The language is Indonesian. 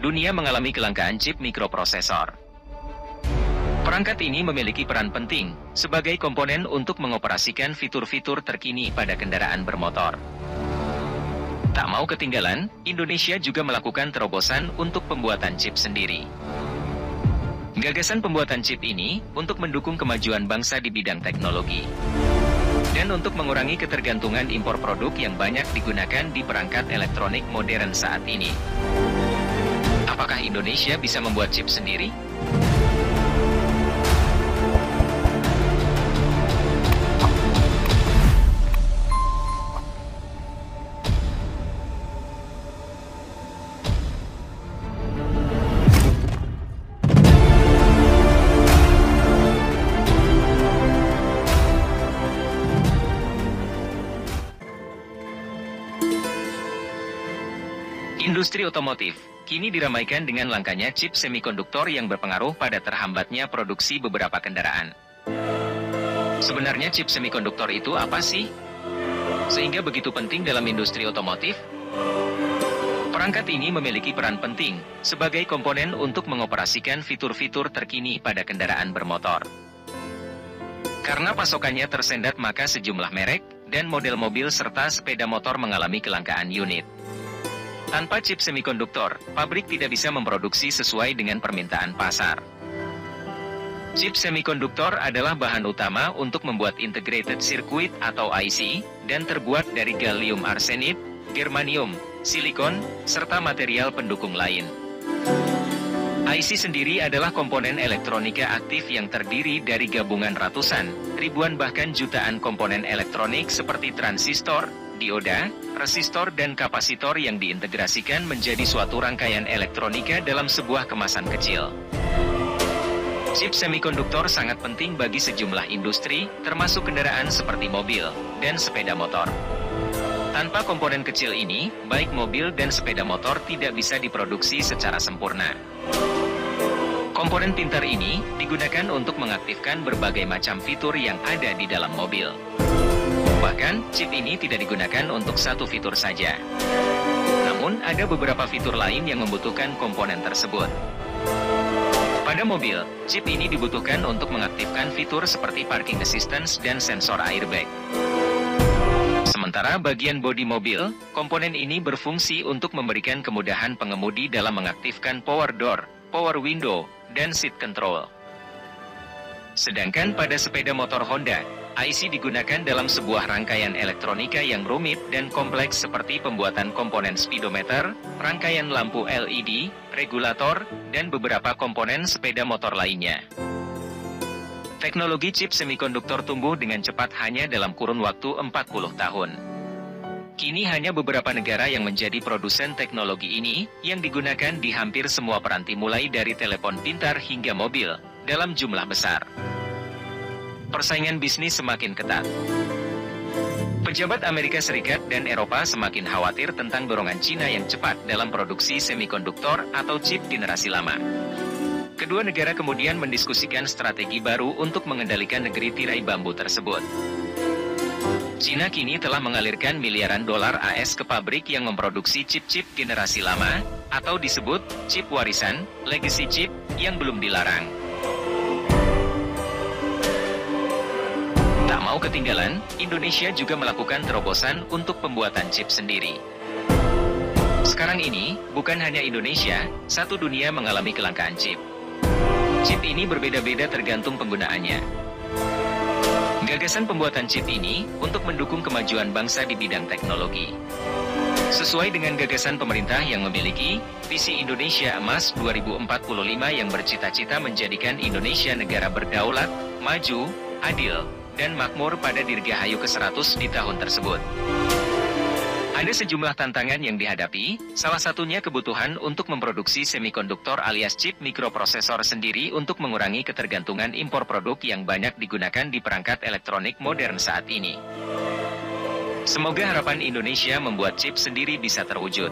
dunia mengalami kelangkaan chip mikroprosesor. Perangkat ini memiliki peran penting sebagai komponen untuk mengoperasikan fitur-fitur terkini pada kendaraan bermotor. Tak mau ketinggalan, Indonesia juga melakukan terobosan untuk pembuatan chip sendiri. Gagasan pembuatan chip ini untuk mendukung kemajuan bangsa di bidang teknologi dan untuk mengurangi ketergantungan impor produk yang banyak digunakan di perangkat elektronik modern saat ini. Apakah Indonesia bisa membuat chip sendiri? Industri otomotif kini diramaikan dengan langkanya chip semikonduktor yang berpengaruh pada terhambatnya produksi beberapa kendaraan. Sebenarnya chip semikonduktor itu apa sih? Sehingga begitu penting dalam industri otomotif? Perangkat ini memiliki peran penting sebagai komponen untuk mengoperasikan fitur-fitur terkini pada kendaraan bermotor. Karena pasokannya tersendat, maka sejumlah merek dan model mobil serta sepeda motor mengalami kelangkaan unit. Tanpa chip semikonduktor, pabrik tidak bisa memproduksi sesuai dengan permintaan pasar. Chip semikonduktor adalah bahan utama untuk membuat integrated circuit atau IC, dan terbuat dari gallium arsenide, germanium, silikon, serta material pendukung lain. IC sendiri adalah komponen elektronika aktif yang terdiri dari gabungan ratusan, ribuan bahkan jutaan komponen elektronik seperti transistor, dioda, resistor dan kapasitor yang diintegrasikan menjadi suatu rangkaian elektronika dalam sebuah kemasan kecil. Chip semikonduktor sangat penting bagi sejumlah industri, termasuk kendaraan seperti mobil dan sepeda motor. Tanpa komponen kecil ini, baik mobil dan sepeda motor tidak bisa diproduksi secara sempurna. Komponen pintar ini digunakan untuk mengaktifkan berbagai macam fitur yang ada di dalam mobil. Bahkan, chip ini tidak digunakan untuk satu fitur saja. Namun, ada beberapa fitur lain yang membutuhkan komponen tersebut. Pada mobil, chip ini dibutuhkan untuk mengaktifkan fitur seperti parking assistance dan sensor airbag. Sementara bagian bodi mobil, komponen ini berfungsi untuk memberikan kemudahan pengemudi dalam mengaktifkan power door, power window, dan seat control. Sedangkan pada sepeda motor Honda, IC digunakan dalam sebuah rangkaian elektronika yang rumit dan kompleks seperti pembuatan komponen speedometer, rangkaian lampu LED, regulator, dan beberapa komponen sepeda motor lainnya. Teknologi chip semikonduktor tumbuh dengan cepat hanya dalam kurun waktu 40 tahun. Kini hanya beberapa negara yang menjadi produsen teknologi ini, yang digunakan di hampir semua peranti mulai dari telepon pintar hingga mobil, dalam jumlah besar. Persaingan bisnis semakin ketat. Pejabat Amerika Serikat dan Eropa semakin khawatir tentang dorongan Cina yang cepat dalam produksi semikonduktor atau chip generasi lama. Kedua negara kemudian mendiskusikan strategi baru untuk mengendalikan negeri tirai bambu tersebut. Cina kini telah mengalirkan miliaran dolar AS ke pabrik yang memproduksi chip-chip generasi lama, atau disebut chip warisan, legacy chip, yang belum dilarang. Tak mau ketinggalan, Indonesia juga melakukan terobosan untuk pembuatan chip sendiri. Sekarang ini, bukan hanya Indonesia, satu dunia mengalami kelangkaan chip. Chip ini berbeda-beda tergantung penggunaannya. Gagasan pembuatan chip ini untuk mendukung kemajuan bangsa di bidang teknologi. Sesuai dengan gagasan pemerintah yang memiliki visi Indonesia Emas 2045 yang bercita-cita menjadikan Indonesia negara berdaulat, maju, adil, dan makmur pada dirgahayu ke-100 di tahun tersebut. Ada sejumlah tantangan yang dihadapi, salah satunya kebutuhan untuk memproduksi semikonduktor alias chip mikroprosesor sendiri untuk mengurangi ketergantungan impor produk yang banyak digunakan di perangkat elektronik modern saat ini. Semoga harapan Indonesia membuat chip sendiri bisa terwujud.